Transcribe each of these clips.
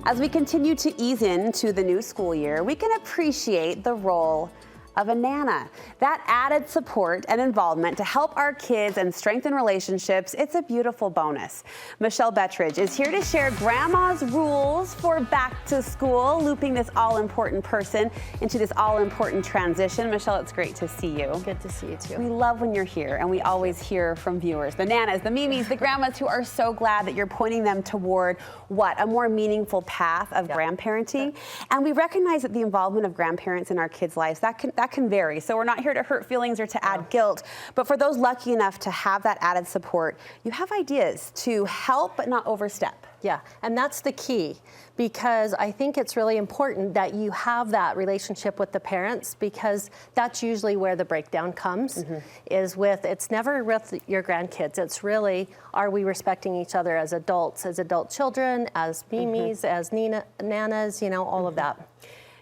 As we continue to ease into the new school year, we can appreciate the role of a Nana. That added support and involvement to help our kids and strengthen relationships, it's a beautiful bonus. Michele Bettridge is here to share Grandma's rules for back to school, looping this all-important person into this all-important transition. Michele, it's great to see you. Good to see you too. We love when you're here, and we always hear from viewers, the Nanas, the Mimis, the grandmas who are so glad that you're pointing them toward what? A more meaningful path of grandparenting. And we recognize that the involvement of grandparents in our kids' lives, that can vary. So we're not here to hurt feelings or to add guilt, but for those lucky enough to have that added support, you have ideas to help but not overstep. Yeah, and that's the key, because I think it's really important that you have that relationship with the parents, because that's usually where the breakdown comes, is with, it's never with your grandkids, it's really, are we respecting each other as adults, as adult children, as mimis, as nanas, you know, all of that.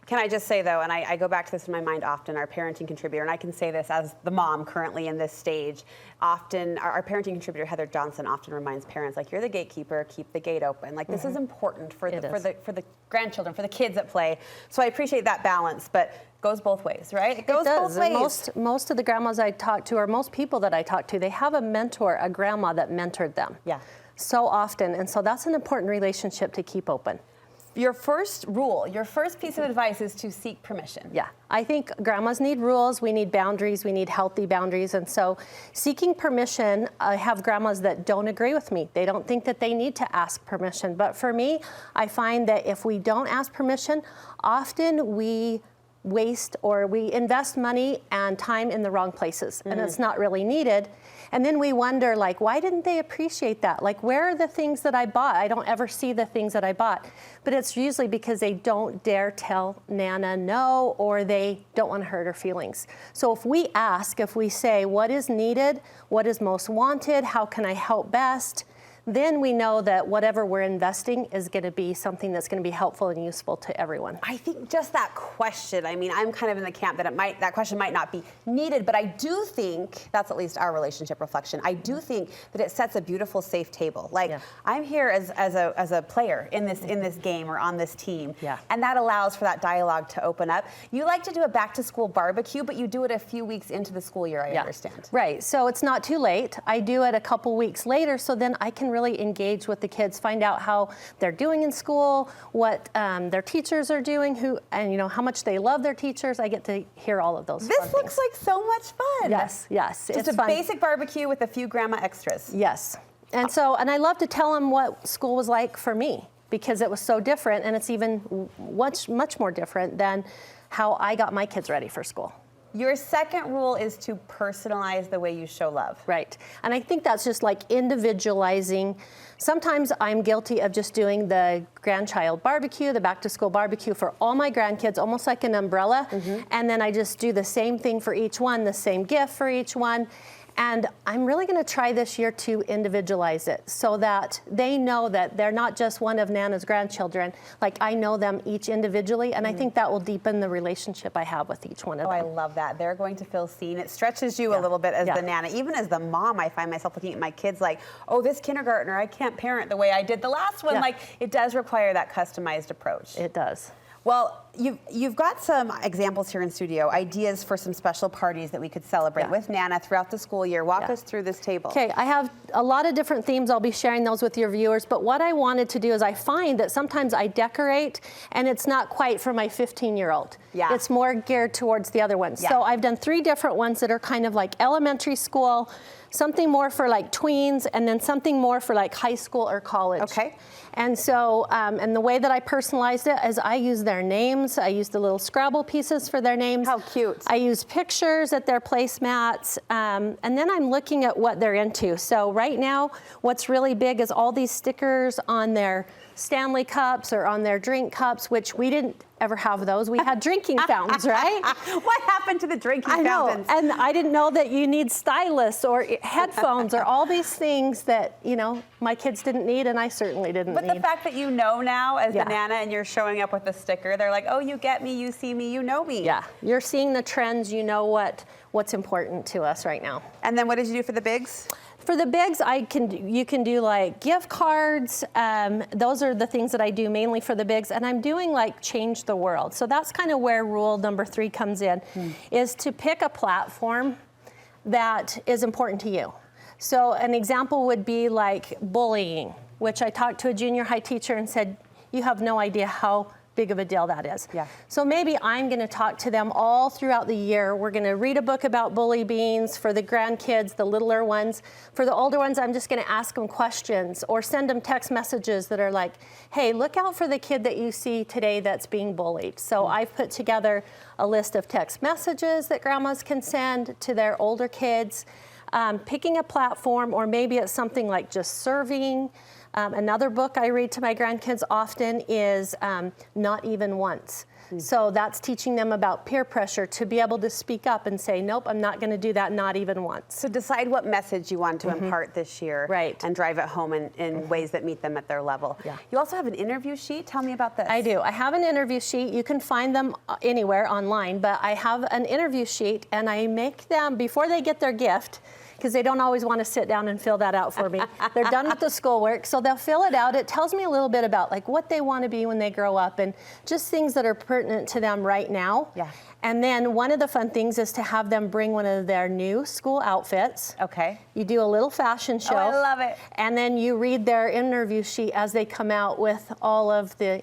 Can I just say, though, and I go back to this in my mind often, our parenting contributor, and I can say this as the mom currently in this stage, often, our parenting contributor, Heather Johnson, often reminds parents, like, you're the gatekeeper, keep the gate open. Like, this is important for the grandchildren, for the kids at play. So I appreciate that balance, but it goes both ways, right? It goes both ways. Most of the grandmas I talk to, or most people that I talk to, they have a mentor, a grandma that mentored them. Yeah. So often, and so that's an important relationship to keep open. Your first rule, your first piece of advice is to seek permission. Yeah, I think grandmas need rules, we need boundaries, we need healthy boundaries, and so seeking permission, I have grandmas that don't agree with me. They don't think that they need to ask permission, but for me, I find that if we don't ask permission, often we waste or we invest money and time in the wrong places, and it's not really needed. And then we wonder, like, why didn't they appreciate that? Like, where are the things that I bought? I don't ever see the things that I bought. But it's usually because they don't dare tell Nana no, or they don't want to hurt her feelings. So if we ask, if we say, what is needed, what is most wanted, how can I help best? Then we know that whatever we're investing is going to be something that's going to be helpful and useful to everyone. I think just that question, I mean, I'm kind of in the camp that that question might not be needed, but I do think, that's at least our relationship reflection, I do think that it sets a beautiful, safe table. Like, I'm here as a player in this game or on this team, and that allows for that dialogue to open up. You like to do a back-to-school barbecue, but you do it a few weeks into the school year, I understand. Right, so it's not too late. I do it a couple weeks later, so then I can really engage with the kids, find out how they're doing in school, what their teachers are doing, and you know how much they love their teachers. I get to hear all of those. This looks like so much fun. Yes, yes. Just a basic barbecue with a few grandma extras. Yes, and I love to tell them what school was like for me, because it was so different, and it's even much more different than how I got my kids ready for school. Your second rule is to personalize the way you show love. Right. And I think that's just like individualizing. Sometimes I'm guilty of just doing the grandchild barbecue, the back to school barbecue for all my grandkids, almost like an umbrella. And then I just do the same thing for each one, the same gift for each one. And I'm really going to try this year to individualize it so that they know that they're not just one of Nana's grandchildren. Like, I know them each individually, and I think that will deepen the relationship I have with each one of them. Oh, I love that. They're going to feel seen. It stretches you a little bit as the Nana. Even as the mom, I find myself looking at my kids like, oh, this kindergartner, I can't parent the way I did the last one. Like, it does require that customized approach. It does. Well, you've got some examples here in studio, ideas for some special parties that we could celebrate with Nana throughout the school year. Walk us through this table. Okay, I have a lot of different themes. I'll be sharing those with your viewers, but what I wanted to do is I find that sometimes I decorate and it's not quite for my 15-year-old. Yeah. It's more geared towards the other ones. So I've done 3 different ones that are kind of like elementary school, something more for like tweens, and then something more for like high school or college. Okay. And so, and the way that I personalized it is I use their names. I use the little Scrabble pieces for their names. How cute. I use pictures at their placemats, and then I'm looking at what they're into. So right now, what's really big is all these stickers on their Stanley cups or on their drink cups, which we didn't ever have those. We had drinking fountains, right? What happened to the drinking fountains? And I didn't know that you need stylists or headphones or all these things that, you know, my kids didn't need and I certainly didn't need. But the fact that you know now as the Nana and you're showing up with a sticker, they're like, oh, you get me, you see me, you know me. Yeah, you're seeing the trends, you know what's important to us right now. And then what did you do for the bigs? For the bigs, you can do like gift cards. Those are the things that I do mainly for the bigs, and I'm doing like change the world. So that's kind of where rule number 3 comes in, is to pick a platform that is important to you. So an example would be like bullying, which I talked to a junior high teacher and said, you have no idea how big of a deal that is. Yeah. So maybe I'm going to talk to them all throughout the year. We're going to read a book about bully beans for the grandkids, the littler ones. For the older ones, I'm just going to ask them questions or send them text messages that are like, hey, look out for the kid that you see today that's being bullied. So I've put together a list of text messages that grandmas can send to their older kids, picking a platform, or maybe it's something like just serving. Another book I read to my grandkids often is Not Even Once. So that's teaching them about peer pressure to be able to speak up and say, nope, I'm not going to do that, not even once. So decide what message you want to impart this year, right, and drive it home in ways that meet them at their level. Yeah. You also have an interview sheet. Tell me about this. I do. I have an interview sheet. You can find them anywhere online, but I have an interview sheet, and I make them before they get their gift, because they don't always want to sit down and fill that out for me. They're done with the schoolwork, so they'll fill it out. It tells me a little bit about like what they want to be when they grow up and just things that are pertinent to them right now. Yeah. And then one of the fun things is to have them bring one of their new school outfits. Okay. You do a little fashion show. Oh, I love it. And then you read their interview sheet as they come out with all of the,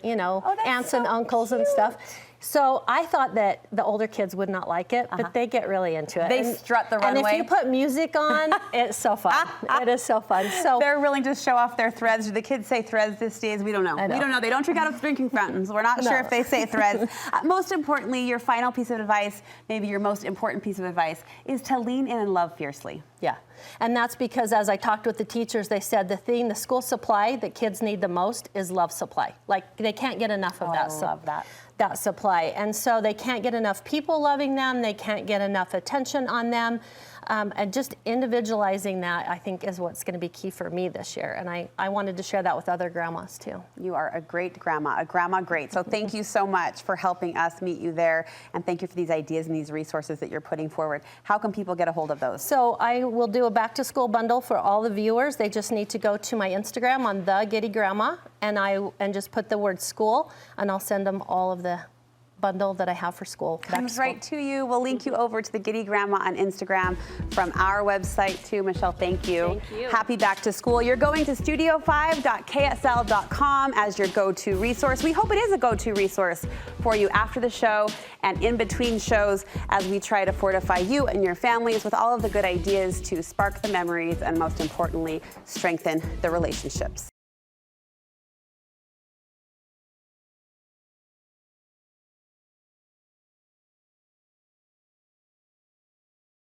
aunts and uncles and stuff. So I thought that the older kids would not like it, but they get really into it. They strut the runway. And if you put music on, it's so fun. It is so fun. So they're willing to show off their threads. Do the kids say threads these days? We don't know. We don't know. They don't drink out of drinking fountains. We're not sure if they say threads. Most importantly, your final piece of advice, maybe your most important piece of advice, is to lean in and love fiercely. Yeah. And that's because as I talked with the teachers, they said the school supply that kids need the most is love supply. Like they can't get enough of that. I love that. That supply. And so they can't get enough people loving them. They can't get enough attention on them. And just individualizing that, I think, is what's going to be key for me this year. And I wanted to share that with other grandmas, too. You are a great grandma, a grandma great. So thank you so much for helping us meet you there. And thank you for these ideas and these resources that you're putting forward. How can people get a hold of those? So I will do a back-to-school bundle for all the viewers. They just need to go to my Instagram on The Giddy Grandma, and just put the word school, and I'll send them all of the bundle that I have for school. Comes right to you. We'll link you over to the Giddy Grandma on Instagram from our website too. Michelle, thank you. Thank you. Happy back to school. You're going to studio5.ksl.com as your go-to resource. We hope it is a go-to resource for you after the show and in between shows as we try to fortify you and your families with all of the good ideas to spark the memories and most importantly, strengthen the relationships.